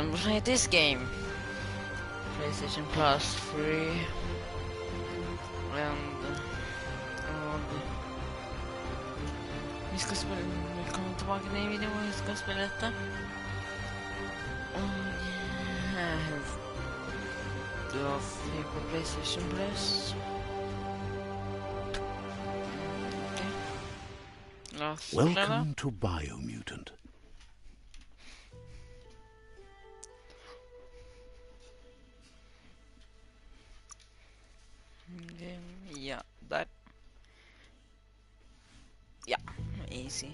and play this game. PlayStation Plus free. Vi ska spela, vi kommer tillbaka i videon och vi ska spela detta. Du har fri på PlayStation Plus. Welcome to Biomutant. Yeah, that. Yeah, easy.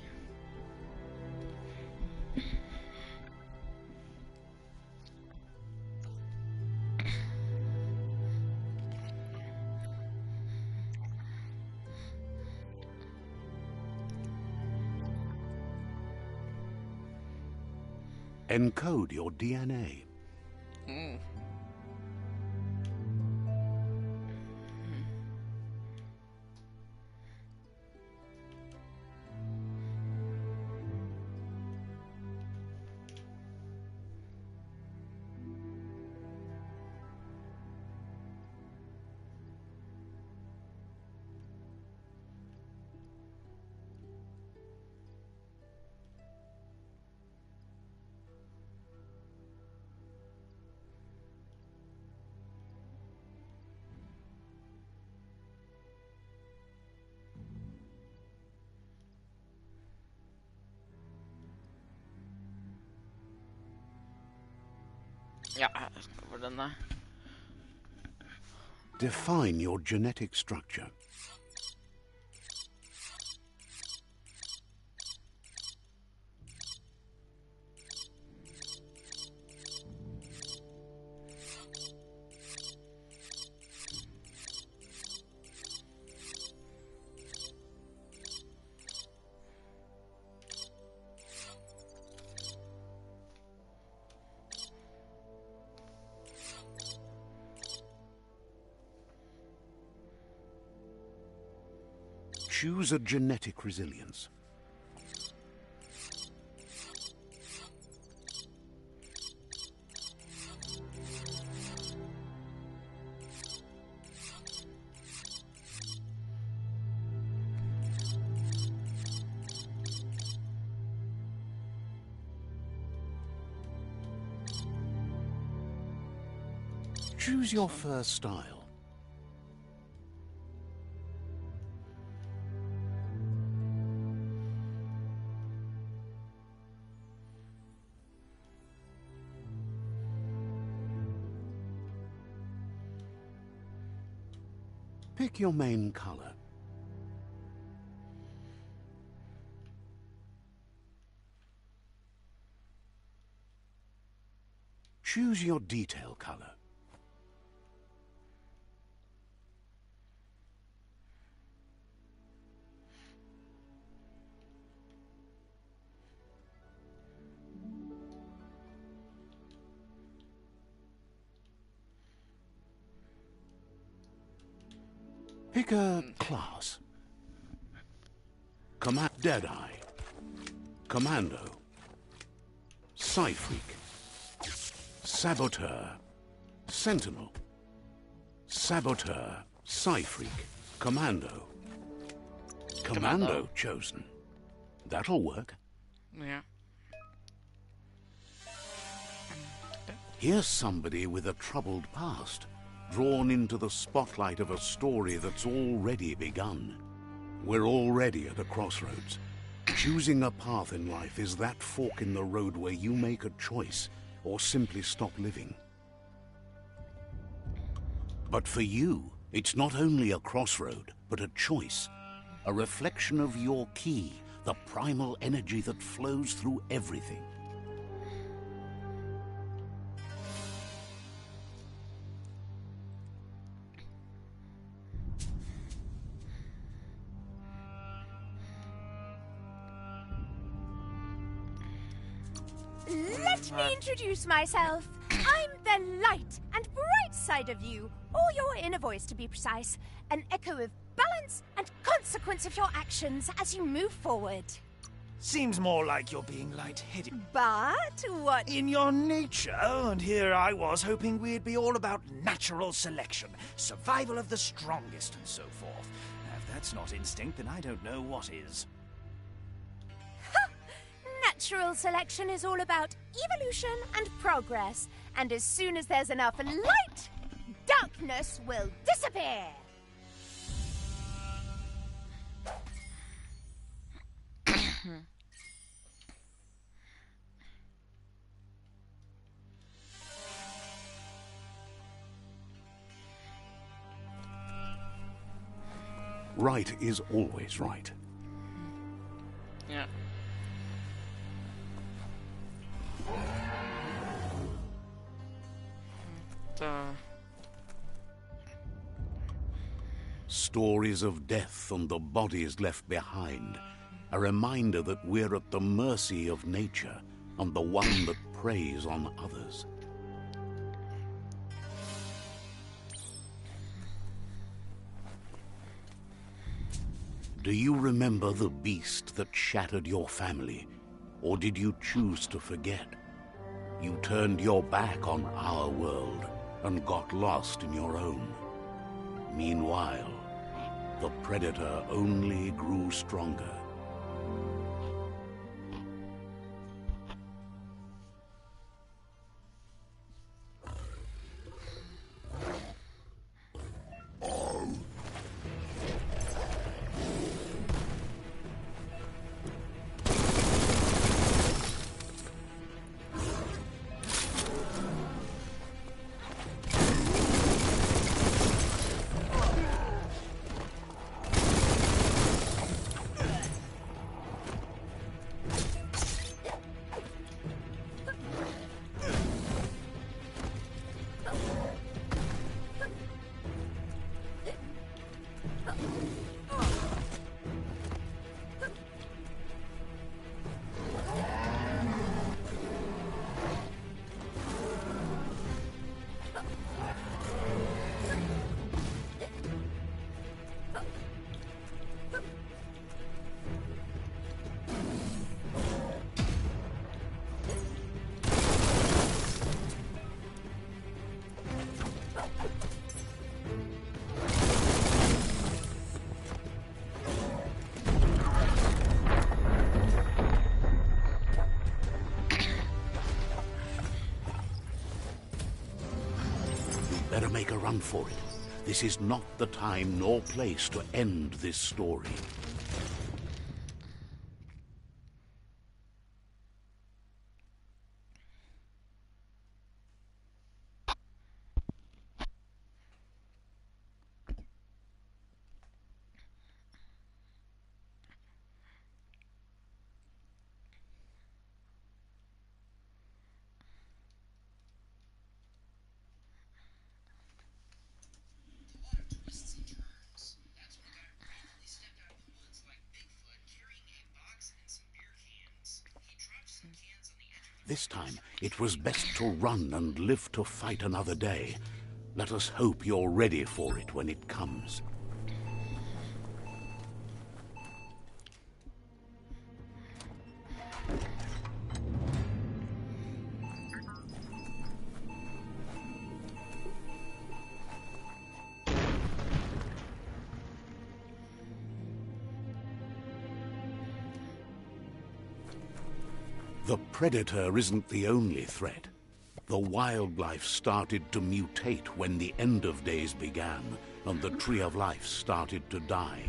Encode your DNA. Ja, över den där. Define your genetic structure. Choose a genetic resilience. Choose your fur style. Pick your main color. Choose your detail color. Pick a class. Deadeye. Commando. Psy-Freak. Saboteur. Sentinel. Saboteur. Psy-Freak. Commando. Commando chosen. That'll work. Yeah. Here's somebody with a troubled past, drawn into the spotlight of a story that's already begun. We're already at a crossroads. Choosing a path in life is that fork in the road where you make a choice or simply stop living. But for you, it's not only a crossroad, but a choice. A reflection of your key, the primal energy that flows through everything. Let me introduce myself. I'm the light and bright side of you, or your inner voice to be precise, an echo of balance and consequence of your actions as you move forward. Seems more like you're being lightheaded But what? in your nature, and here I was hoping we'd be all about natural selection, survival of the strongest, and so forth. If that's not instinct, then I don't know what is. Natural selection is all about evolution and progress. And as soon as there's enough light, darkness will disappear. Right is always right. Yeah. Stories of death and the bodies left behind. A reminder that we're at the mercy of nature and the one that preys on others. Do you remember the beast that shattered your family? Or did you choose to forget? You turned your back on our world and got lost in your own. Meanwhile, the predator only grew stronger. Better make a run for it. This is not the time nor place to end this story. This time, it was best to run and live to fight another day. Let us hope you're ready for it when it comes. The predator isn't the only threat. The wildlife started to mutate when the end of days began, and the tree of life started to die.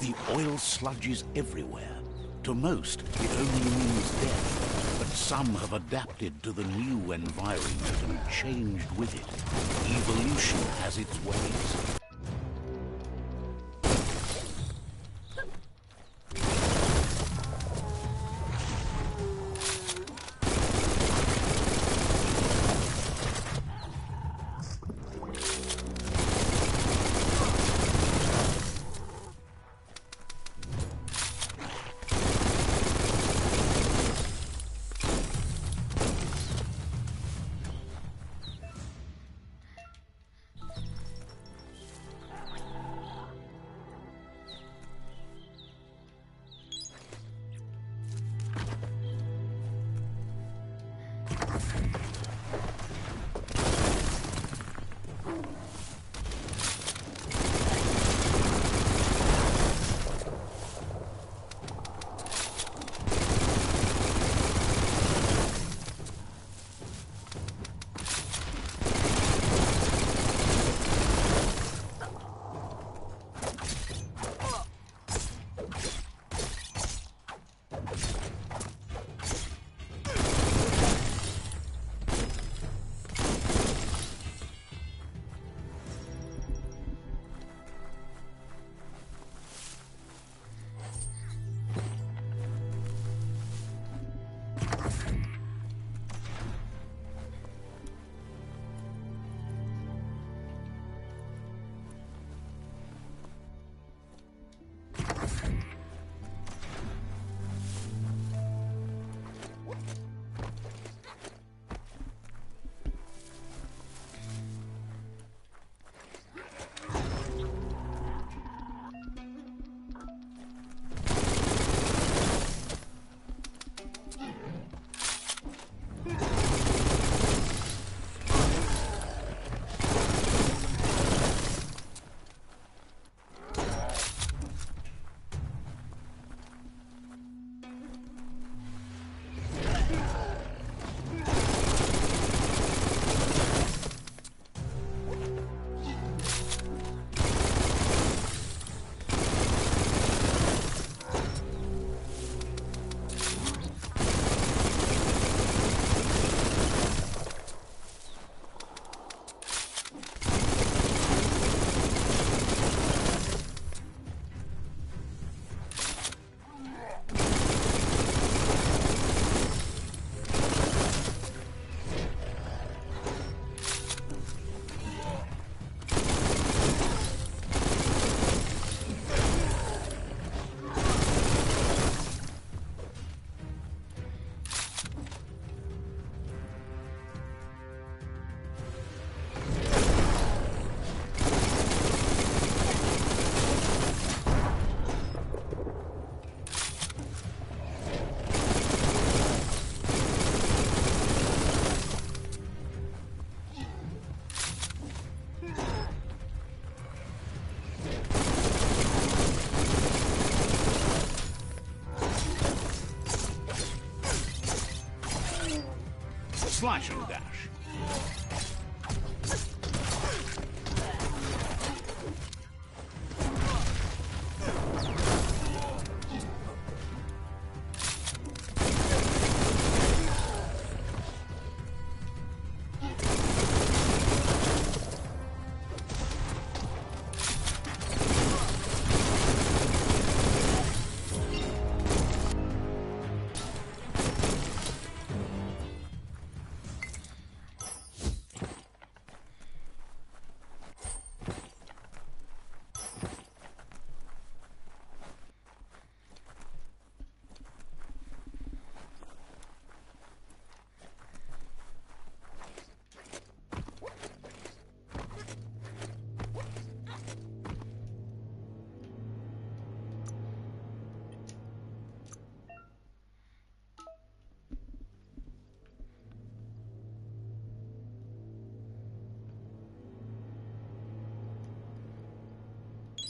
The oil sludges everywhere. To most, it only means death, but some have adapted to the new environment and changed with it. Evolution has its ways. Slash and dash.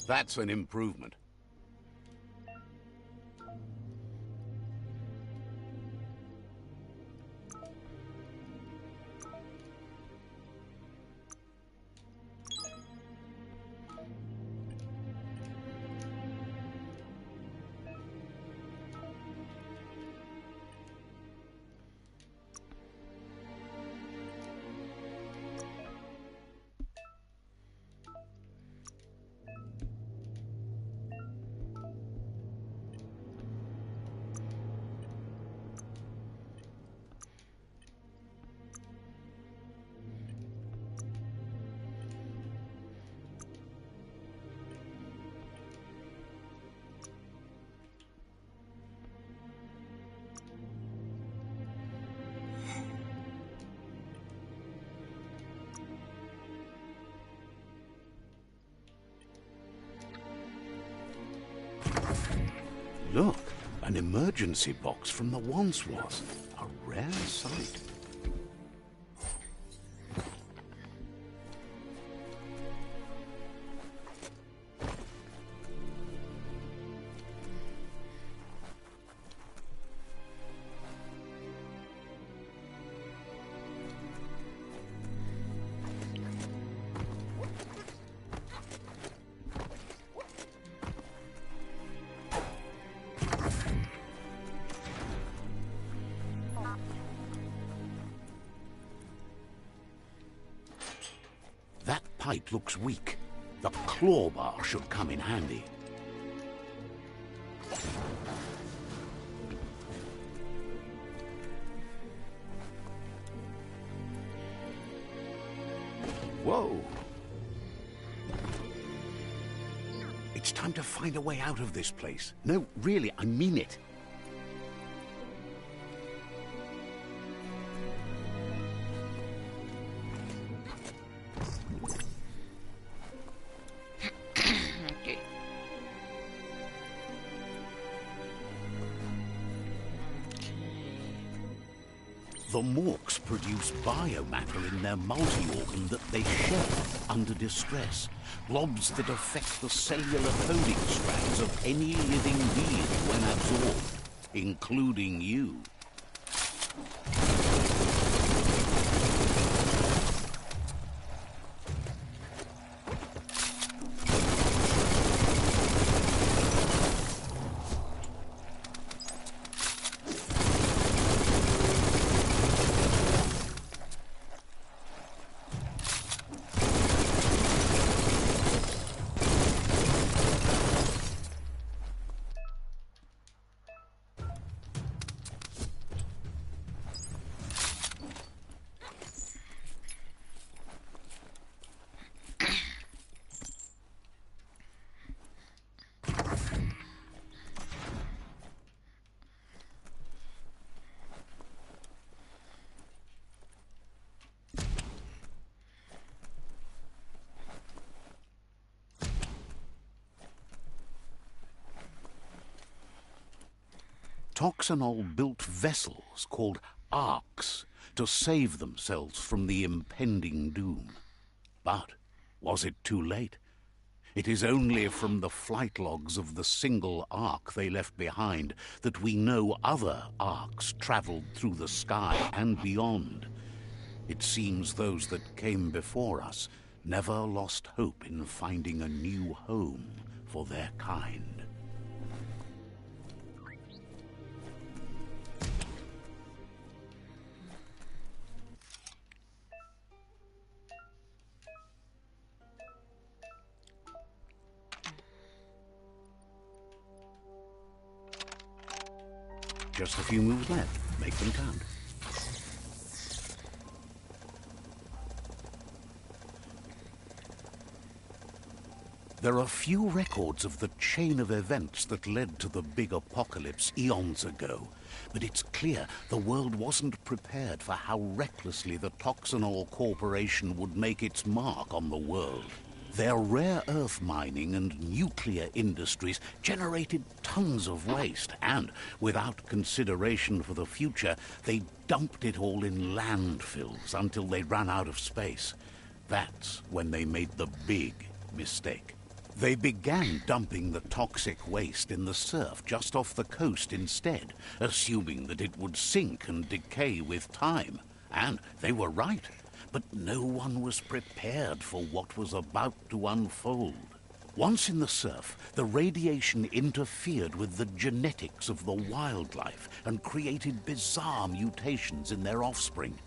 That's an improvement. Look, an emergency box from the once was. A rare sight. That pipe looks weak. The claw bar should come in handy. Whoa! It's time to find a way out of this place. No, really, I mean it. Okay. The Morks produce biomatter in their multi-organ that they shed under distress. Blobs that affect the cellular coding strands of any living being when absorbed, including you. Toxanol built vessels called arks to save themselves from the impending doom. But was it too late? It is only from the flight logs of the single ark they left behind that we know other arks traveled through the sky and beyond. It seems those that came before us never lost hope in finding a new home for their kind. Just a few moves left. Make them count. There are few records of the chain of events that led to the big apocalypse eons ago, but it's clear the world wasn't prepared for how recklessly the Toxanol Corporation would make its mark on the world. Their rare earth mining and nuclear industries generated tons of waste, and without consideration for the future, they dumped it all in landfills until they ran out of space. That's when they made the big mistake. They began dumping the toxic waste in the surf just off the coast instead, assuming that it would sink and decay with time. And they were right. But no one was prepared for what was about to unfold. Once in the surf, the radiation interfered with the genetics of the wildlife and created bizarre mutations in their offspring.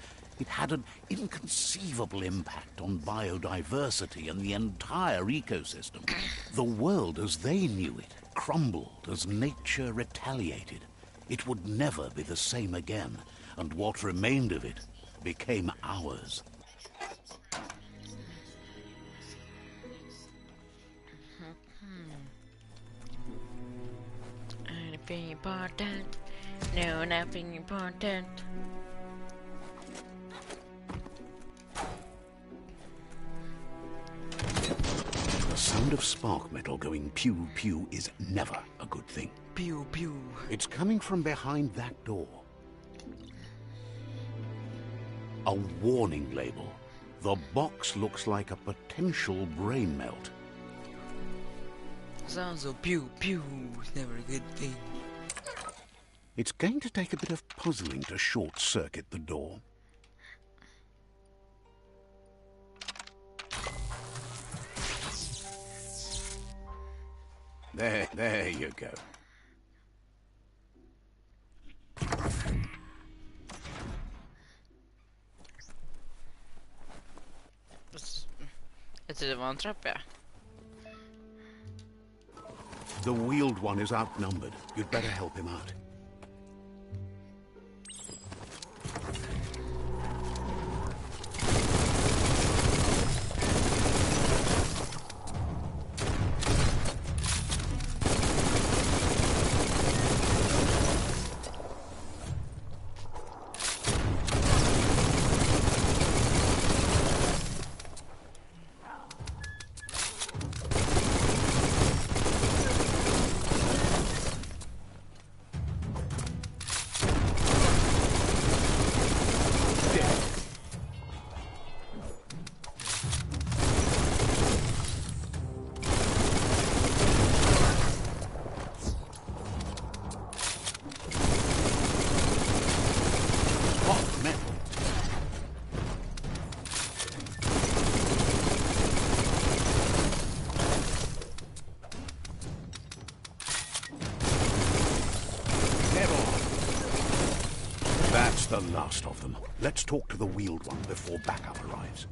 It had an inconceivable impact on biodiversity and the entire ecosystem. The world as they knew it crumbled as nature retaliated. It would never be the same again, and what remained of it became ours. Anything important? No, nothing important. The sun sound of spark metal going pew-pew is never a good thing. Pew pew. It's coming from behind that door. A warning label. The box looks like a potential brain melt. Sounds of pew pew is never a good thing. It's going to take a bit of puzzling to short-circuit the door. There you go. Jag tror det var en trappa. The wheeled one is outnumbered. You'd better help him out. That's the last of them. Let's talk to the wheeled one before backup arrives.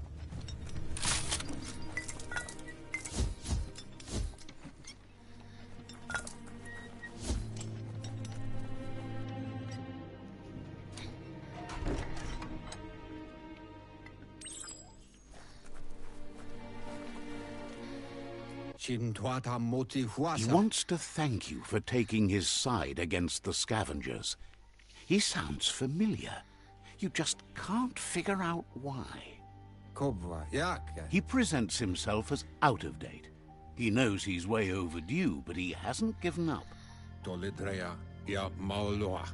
He wants to thank you for taking his side against the scavengers. He sounds familiar. You just can't figure out why. He presents himself as out of date. He knows he's way overdue, but he hasn't given up.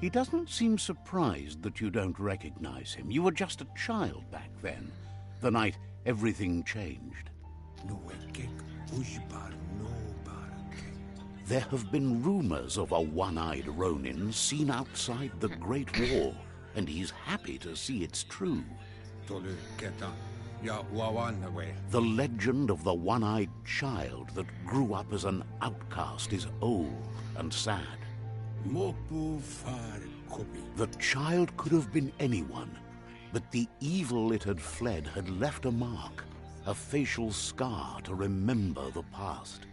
He doesn't seem surprised that you don't recognize him. You were just a child back then, the night everything changed. There have been rumors of a one-eyed Ronin seen outside the Great Wall, and he's happy to see it's true. The legend of the one-eyed child that grew up as an outcast is old and sad. The child could have been anyone, but the evil it had fled had left a mark, a facial scar to remember the past.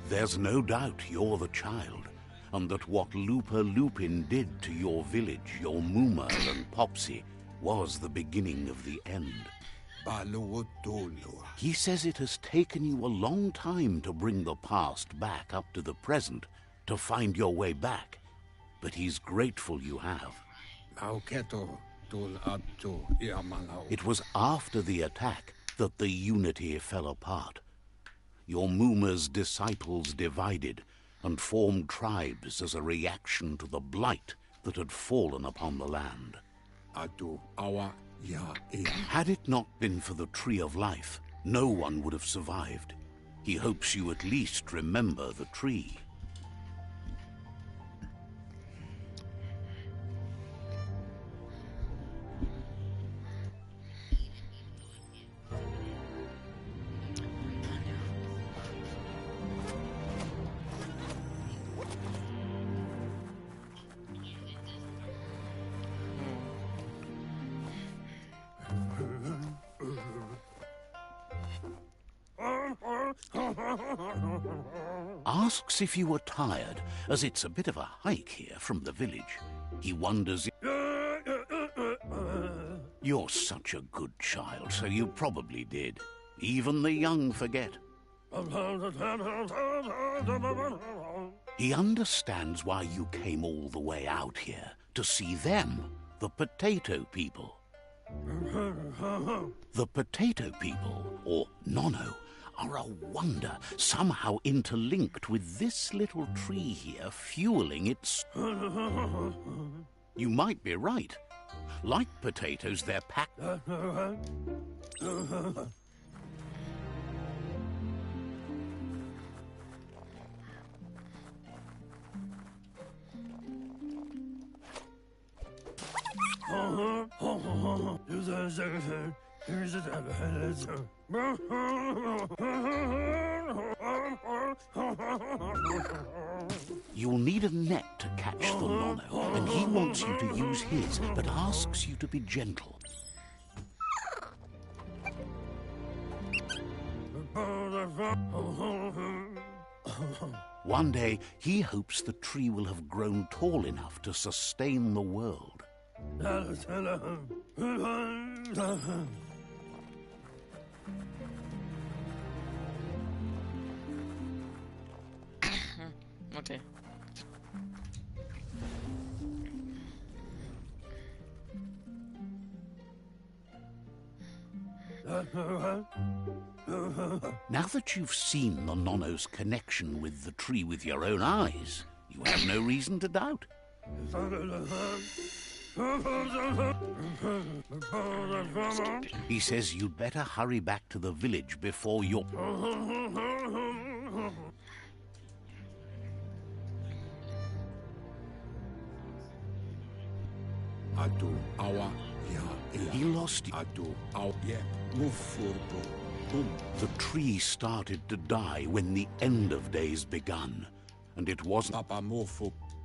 There's no doubt you're the child, and that what Lupa Lupin did to your village, your Muma and Popsy, was the beginning of the end. He says it has taken you a long time to bring the past back up to the present, to find your way back, but he's grateful you have. It was after the attack that the unity fell apart. Your Muma's disciples divided and formed tribes as a reaction to the blight that had fallen upon the land. Had it not been for the Tree of Life, no one would have survived. He hopes you at least remember the tree. Asks if you were tired, as it's a bit of a hike here from the village. He wonders You're such a good child, so you probably did. Even the young forget. He understands why you came all the way out here, to see them, the potato people. The potato people, or Nono, are a wonder, somehow interlinked with this little tree here fueling its... You might be right. Like potatoes, they're packed... You'll need a net to catch the Nono, and he wants you to use his, but asks you to be gentle. One day, he hopes the tree will have grown tall enough to sustain the world. Okay. Now that you've seen the Nono's connection with the tree with your own eyes, you have no reason to doubt. He says you'd better hurry back to the village before you're... He lost you. The tree started to die when the end of days begun, and it wasn't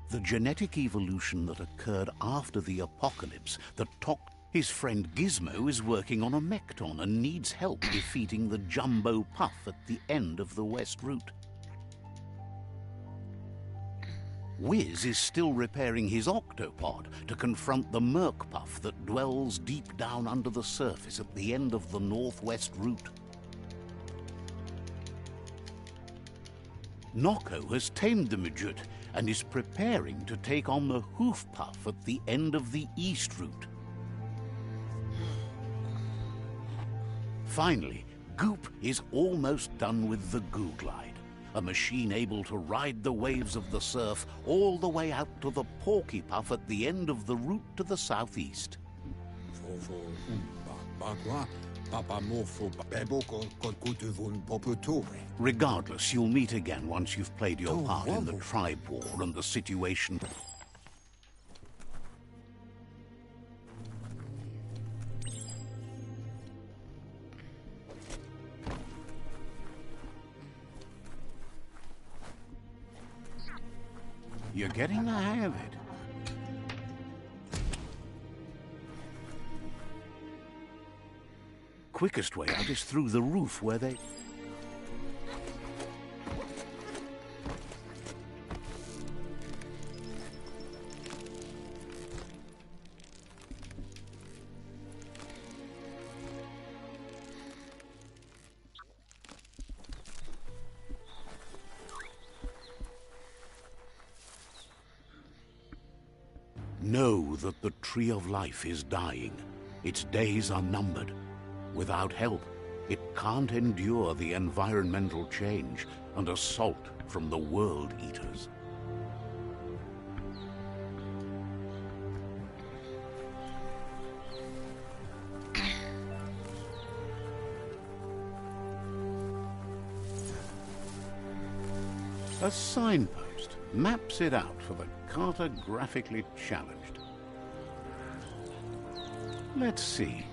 the genetic evolution that occurred after the apocalypse that his friend Gizmo is working on a Mekton and needs help defeating the Jumbo Puff at the end of the West Route. Wiz is still repairing his octopod to confront the Merc Puff that dwells deep down under the surface at the end of the Northwest Route. Nocco has tamed the midget and is preparing to take on the Hoof Puff at the end of the East Route. Finally, Goop is almost done with the Goo Glide, a machine able to ride the waves of the surf all the way out to the Porky Puff at the end of the route to the southeast. Regardless, you'll meet again once you've played your part in the tribe war and the situation. You're getting the hang of it. Quickest way out is through the roof where they... Know that the Tree of Life is dying. Its days are numbered. Without help, it can't endure the environmental change and assault from the World Eaters. A signpost maps it out for the cartographically challenged. Let's see.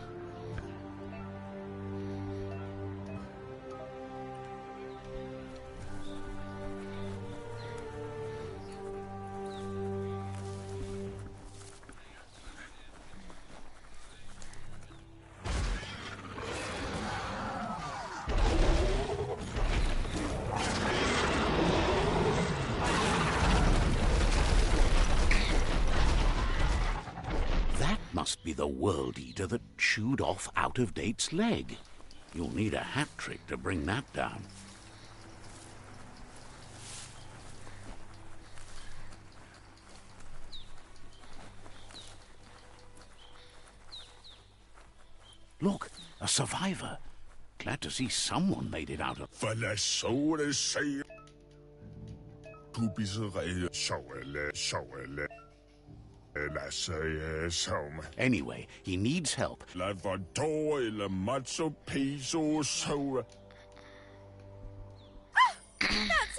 Must be the World Eater that chewed off Out-of-Date's leg. You'll need a hat trick to bring that down. Look, a survivor. Glad to see someone made it out of... Anyway, he needs help. That's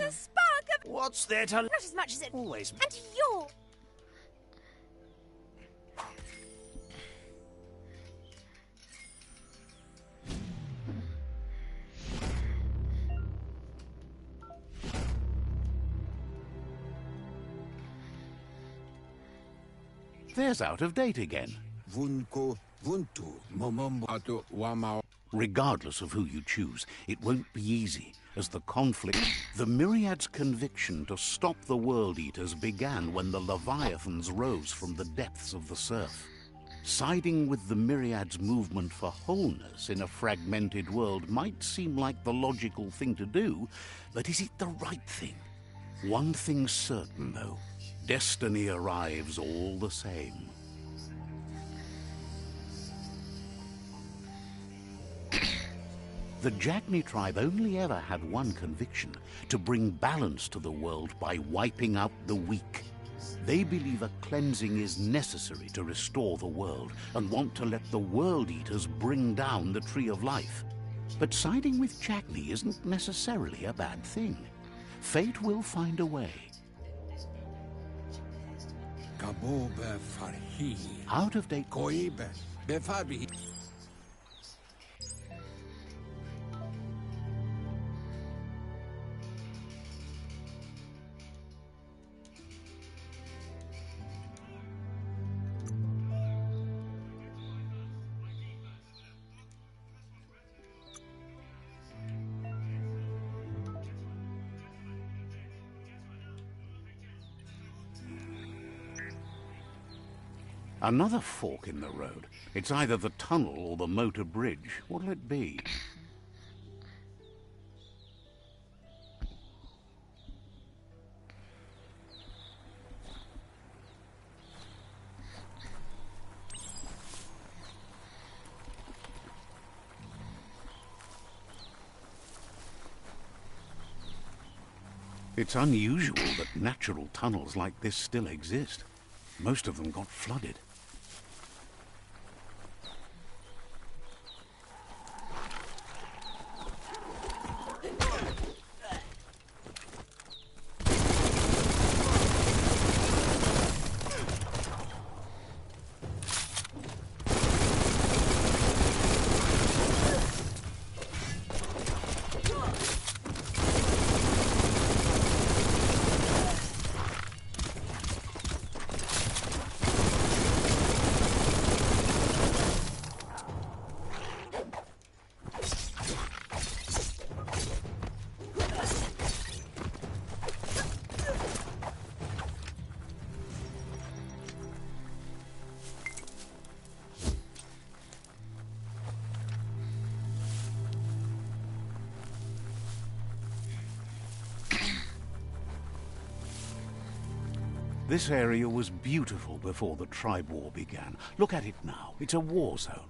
a spark of... What's there to... Not as much as it... Always... And you're... There's out of date again. Regardless of who you choose, it won't be easy, as the conflict... The Myriad's conviction to stop the World Eaters began when the Leviathans rose from the depths of the surf. Siding with the Myriad's movement for wholeness in a fragmented world might seem like the logical thing to do, but is it the right thing? One thing's certain, though. Destiny arrives all the same. The Jagni tribe only ever had one conviction: to bring balance to the world by wiping out the weak. They believe a cleansing is necessary to restore the world, and want to let the World Eaters bring down the Tree of Life. But siding with Jagni isn't necessarily a bad thing. Fate will find a way. Out of date. Another fork in the road. It's either the tunnel or the motor bridge. What'll it be? It's unusual that natural tunnels like this still exist. Most of them got flooded. This area was beautiful before the tribe war began. Look at it now. It's a war zone.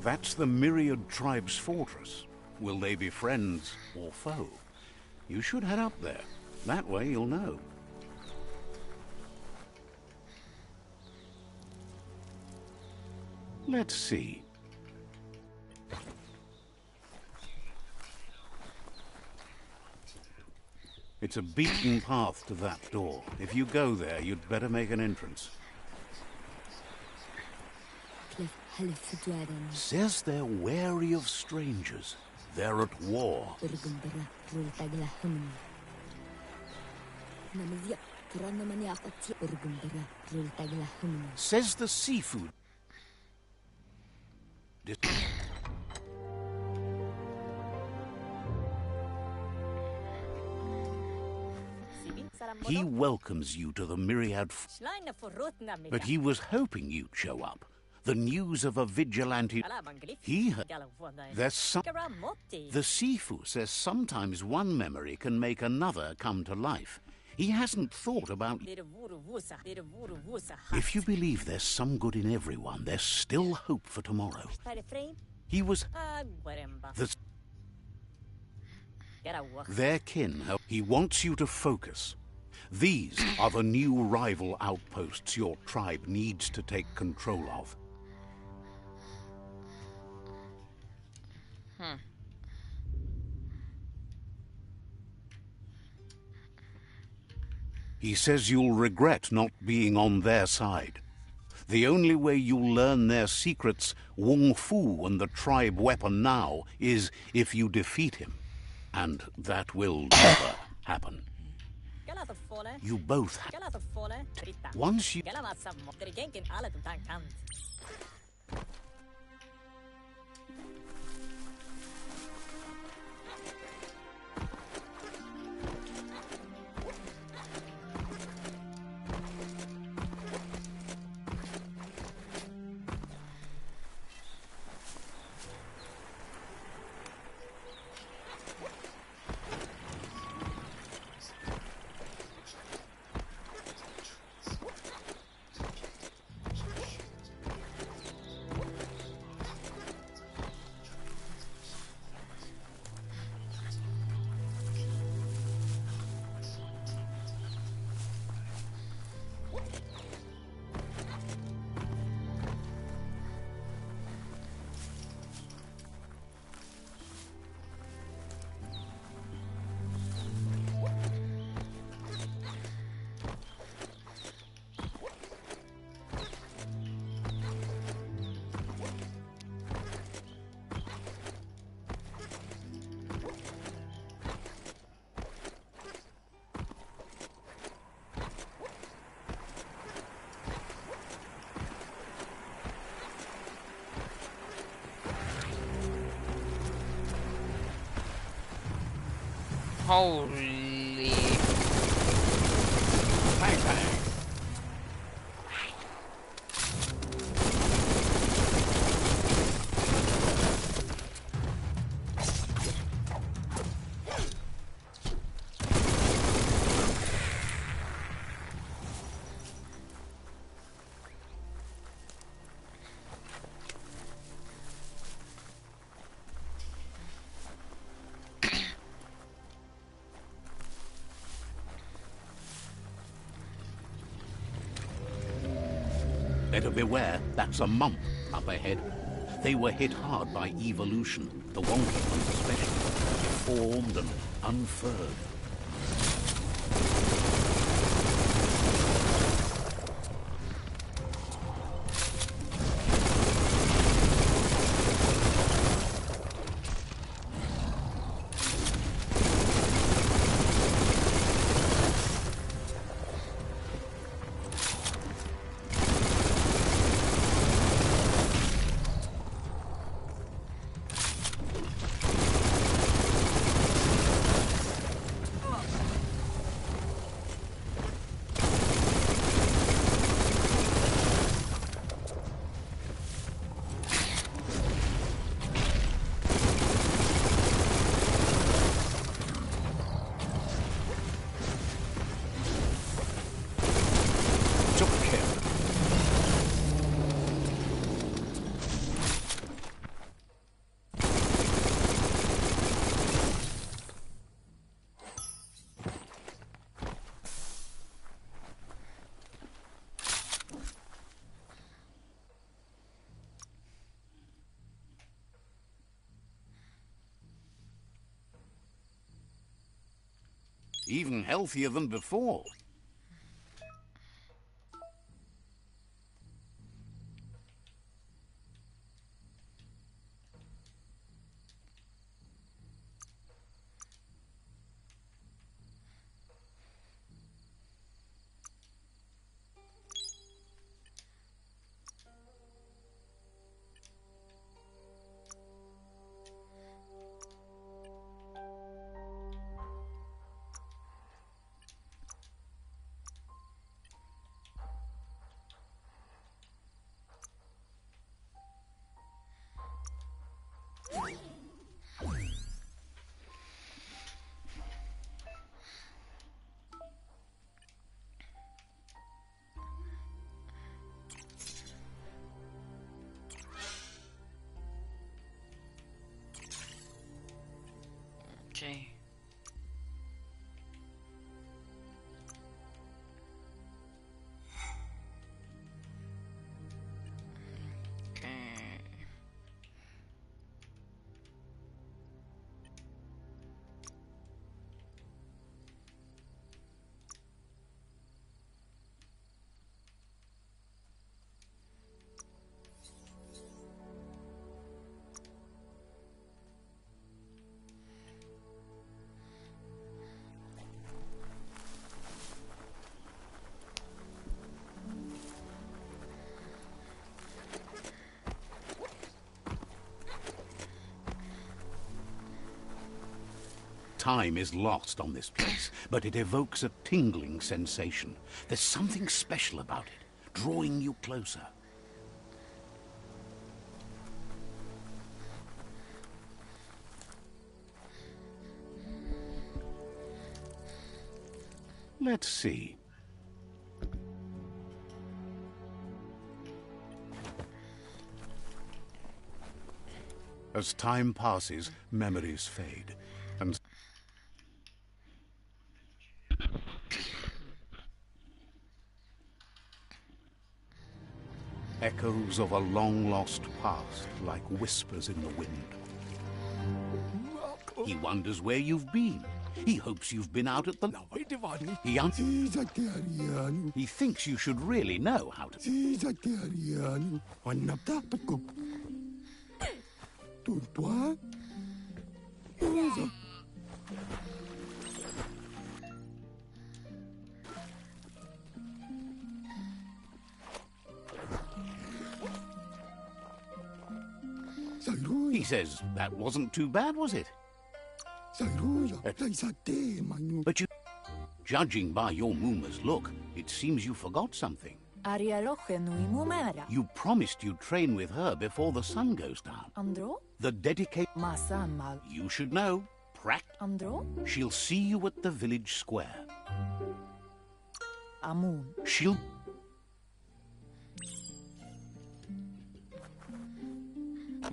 That's the Myriad tribe's fortress. Will they be friends or foe? You should head up there. That way you'll know. Let's see. It's a beaten path to that door. If you go there, you'd better make an entrance. Says they're wary of strangers. They're at war. Says the seafood. He welcomes you to the myriad, but he was hoping you'd show up. The news of a vigilante. He heard. There's some. The Sifu says sometimes one memory can make another come to life. He hasn't thought about. If you believe there's some good in everyone, there's still hope for tomorrow. He was. Their kin. He wants you to focus. These are the new rival outposts your tribe needs to take control of. He says you'll regret not being on their side. The only way you'll learn their secrets, Wung Fu and the tribe weapon now, is if you defeat him. And that will never happen. You both once you... Holy. Bang, bang. Better beware, that's a mump up ahead. They were hit hard by evolution, the wonky ones especially, deformed and unfurred. Even healthier than before. Okay. Okay. Time is lost on this place, but it evokes a tingling sensation. There's something special about it, drawing you closer. Let's see. As time passes, memories fade, and echoes of a long-lost past like whispers in the wind. He wonders where you've been. He hopes you've been out at the... He thinks you should really know how to... He says that wasn't too bad, was it? But you... Judging by your Mooma's look, it seems you forgot something. You promised you'd train with her before the sun goes down. The dedicate... You should know. She'll see you at the village square. She'll...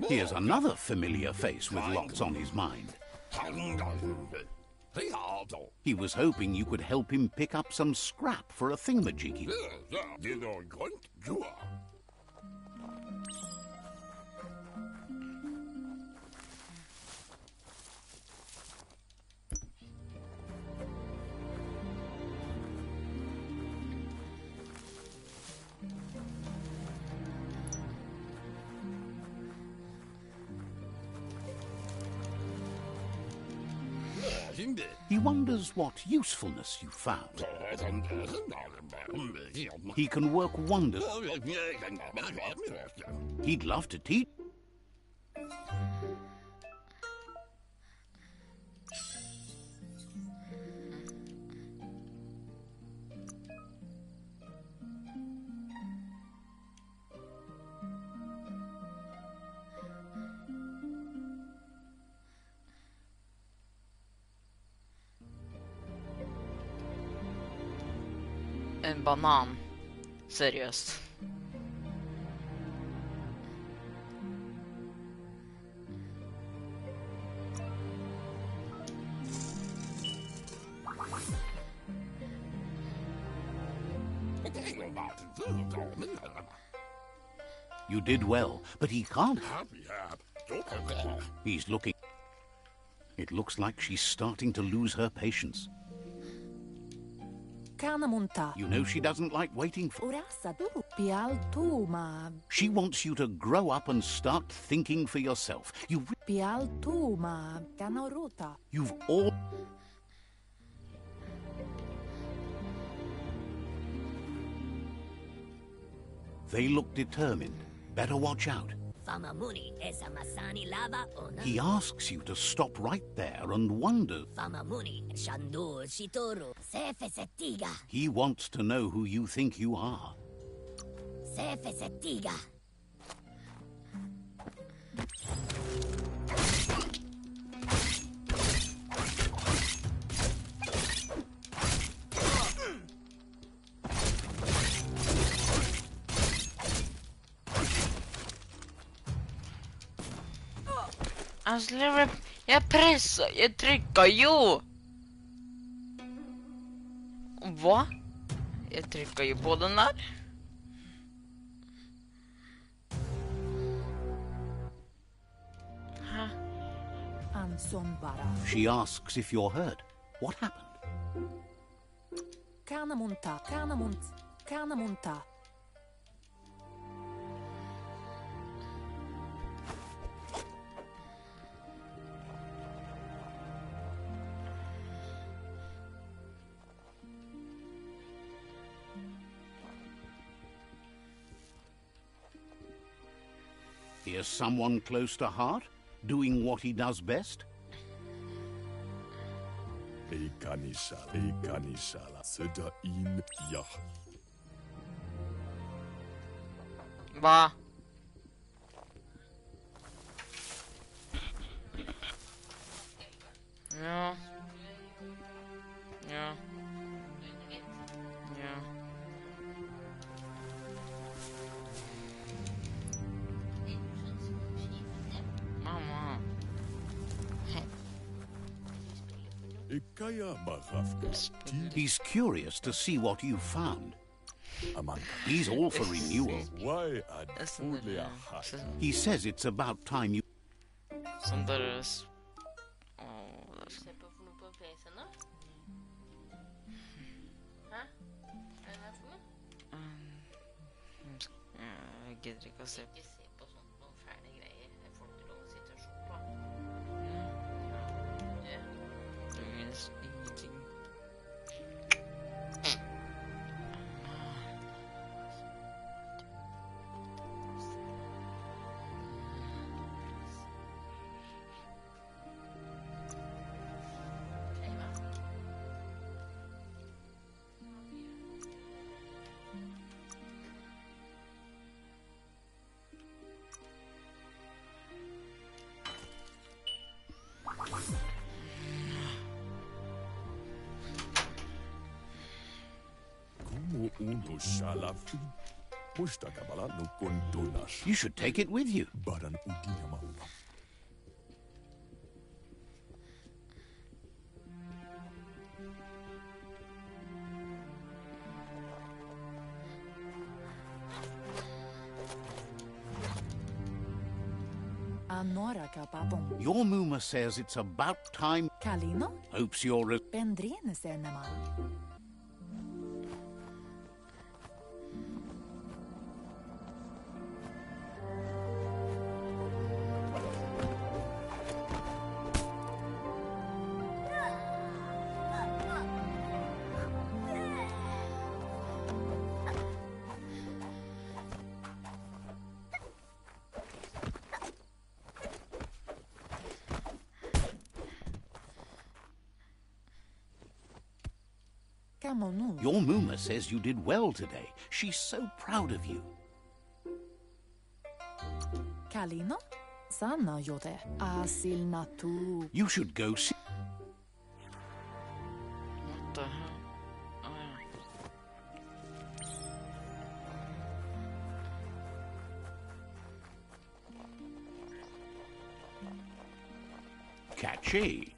Here's another familiar face with lots on his mind. He was hoping you could help him pick up some scrap for a thingamajiggy. He wonders what usefulness you found. He can work wonders. He'd love to teach. En banan. Seriöst. You did well, but he can't. He's looking. It looks like she's starting to lose her patience. Kanamunta. You know she doesn't like waiting for... Urasa tu. Pialtuma. She wants you to grow up and start thinking for yourself. Pialtuma. Kanaruta. You've all... They look determined. Better watch out. Famamuni esa masani lava ona. He asks you to stop right there and wonders. Famamuni shandur shitoru sefe setiga. He wants to know who you think you are. Sefe setiga. Alltså, jag pressar, jag trycker ju. Va? Jag trycker ju på den där. Ansonbara. She asks if you're hurt. What happened? Kanamunta. Kanamunta. Here's someone close to heart, doing what he does best. Va? Ja. Ja. Ja. Mamma. He's curious to see what you've found. He's all for renewal. He says it's about time you... Sånt där är... Jag gidder ikke å se på sånt noen fæle greier. Jeg får ikke lov å sitte og se på. Det minnes ingenting. You should take it with you. Anora kapapon. Your Muma says it's about time. Kalino. Hopes you're... Bendrene senema. Your Muma says you did well today. She's so proud of you. Kalino? Sanna jode. Asil natu. You should go see... What the hell? Oh, yeah. Catchy.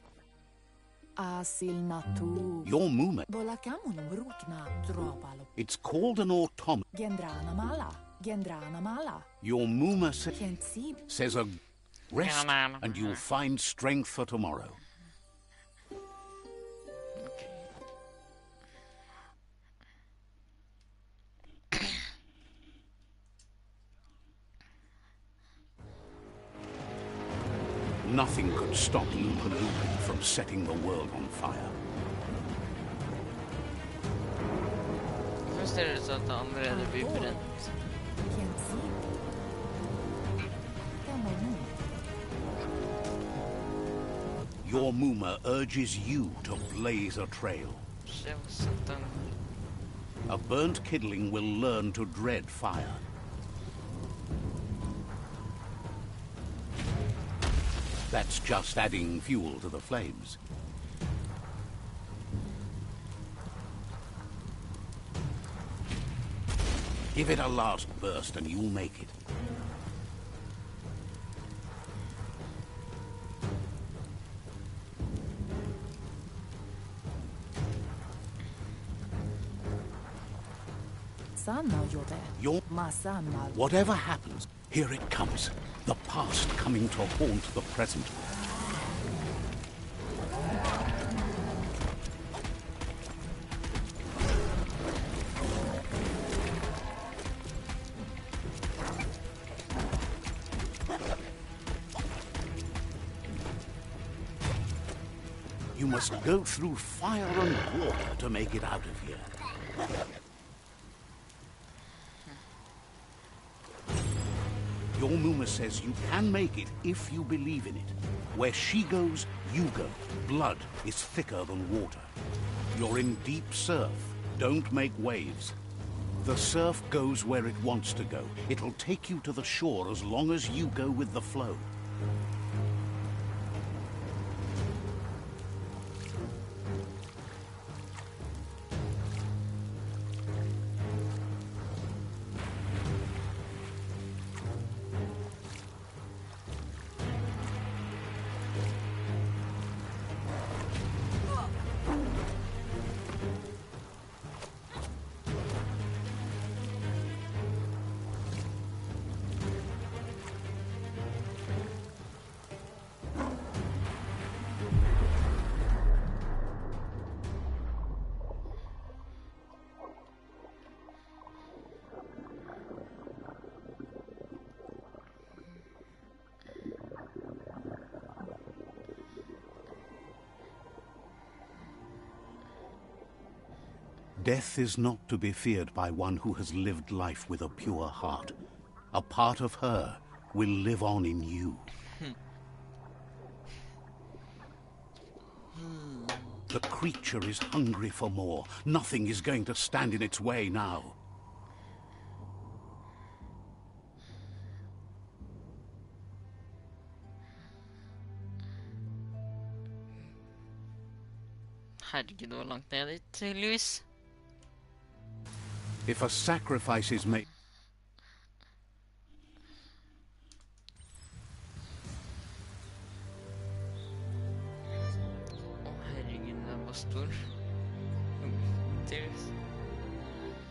Asil natu. Your Muma... Bolakamunum rukna tropalo. It's called an autom... Gendrana mala. Gendrana mala. Your Muma Kentsib. says a... Rest and you'll find strength for tomorrow. Nothing could stop Lupa Lupa from setting the world on fire. Först är det så att han redan blir bränt. Can't see. Gammal mor. Your Muma urges you to blaze a trail. Känns att den... A burnt kidling will learn to dread fire. That's just adding fuel to the flames. Give it a last burst and you'll make it. Sanna gjorde. Your... Massamma. Whatever happens, here it comes. The past coming to haunt the present. You must go through fire and water to make it out of here. Your Muma says you can make it if you believe in it. Where she goes, you go. Blood is thicker than water. You're in deep surf. Don't make waves. The surf goes where it wants to go. It'll take you to the shore as long as you go with the flow. Death is not to be feared by one who has lived life with a pure heart. A part of her will live on in you. The creature is hungry for more. Nothing is going to stand in its way now. Herregud, vad långt ner dit, Lewis. If a sacrifice is made... Herregud, den var stor. Serious.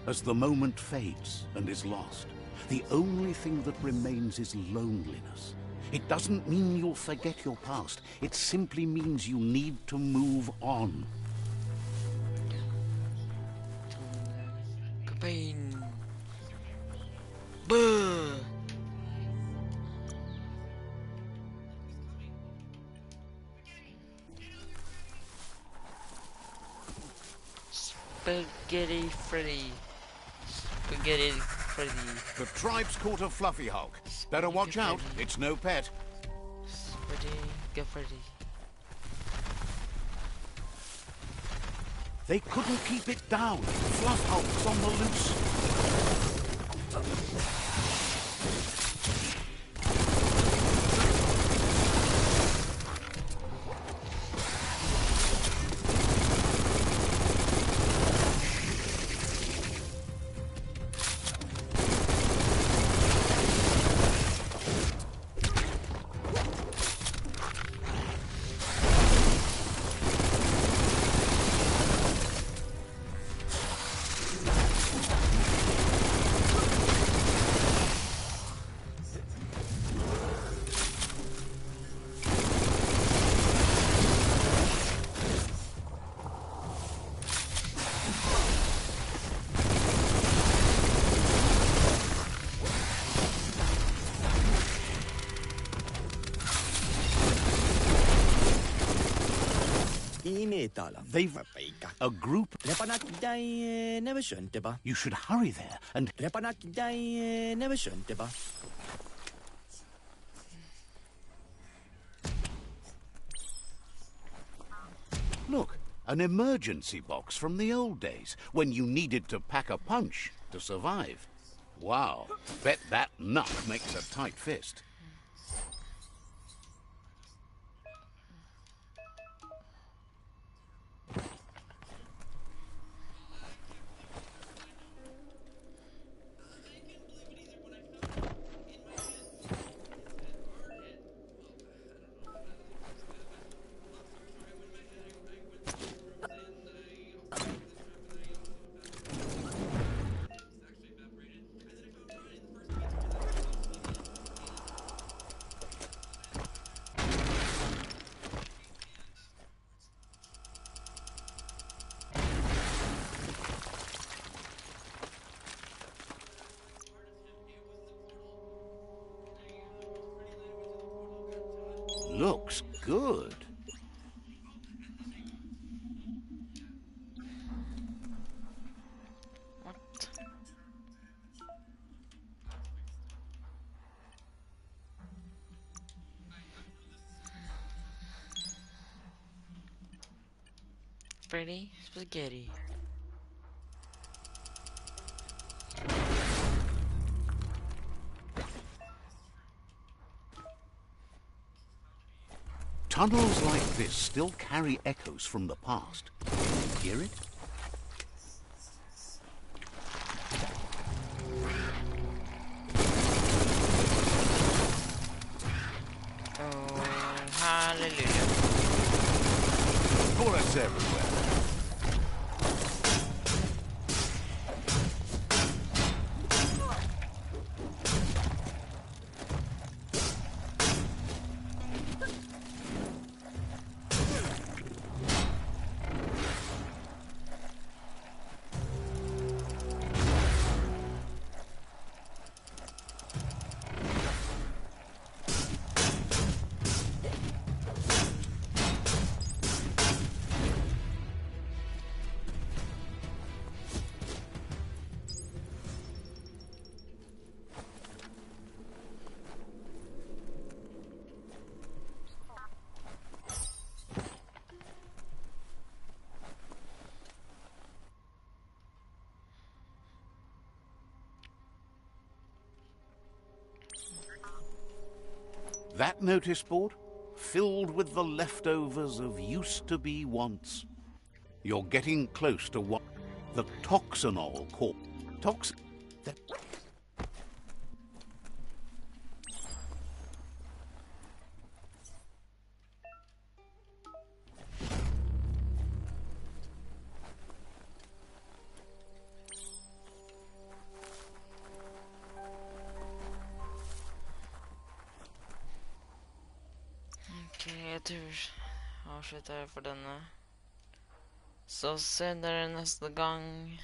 As the moment fades and is lost, the only thing that remains is loneliness. It doesn't mean you'll forget your past. It simply means you need to move on. Cobain. Buh. Spaghetti Freddy. Spaghetti Freddy. The tribe's caught a fluffy Hulk. Better watch out. It's no pet. Spaghetti Freddy. They couldn't keep it down. Fluff Hulk's on the loose. They've a group. You should hurry there and look, an emergency box from the old days when you needed to pack a punch to survive. Wow, bet that nut makes a tight fist. Looks good. What? Pretty spaghetti. Tunnels like this still carry echoes from the past. Hear it? Oh, hallelujah. Bullets everywhere. That notice board? Filled with the leftovers of used-to-be wants. You're getting close to what the toxinol corp. Toxin... Okej, jag tror avslutar för denna. Så sen är det nästa gång.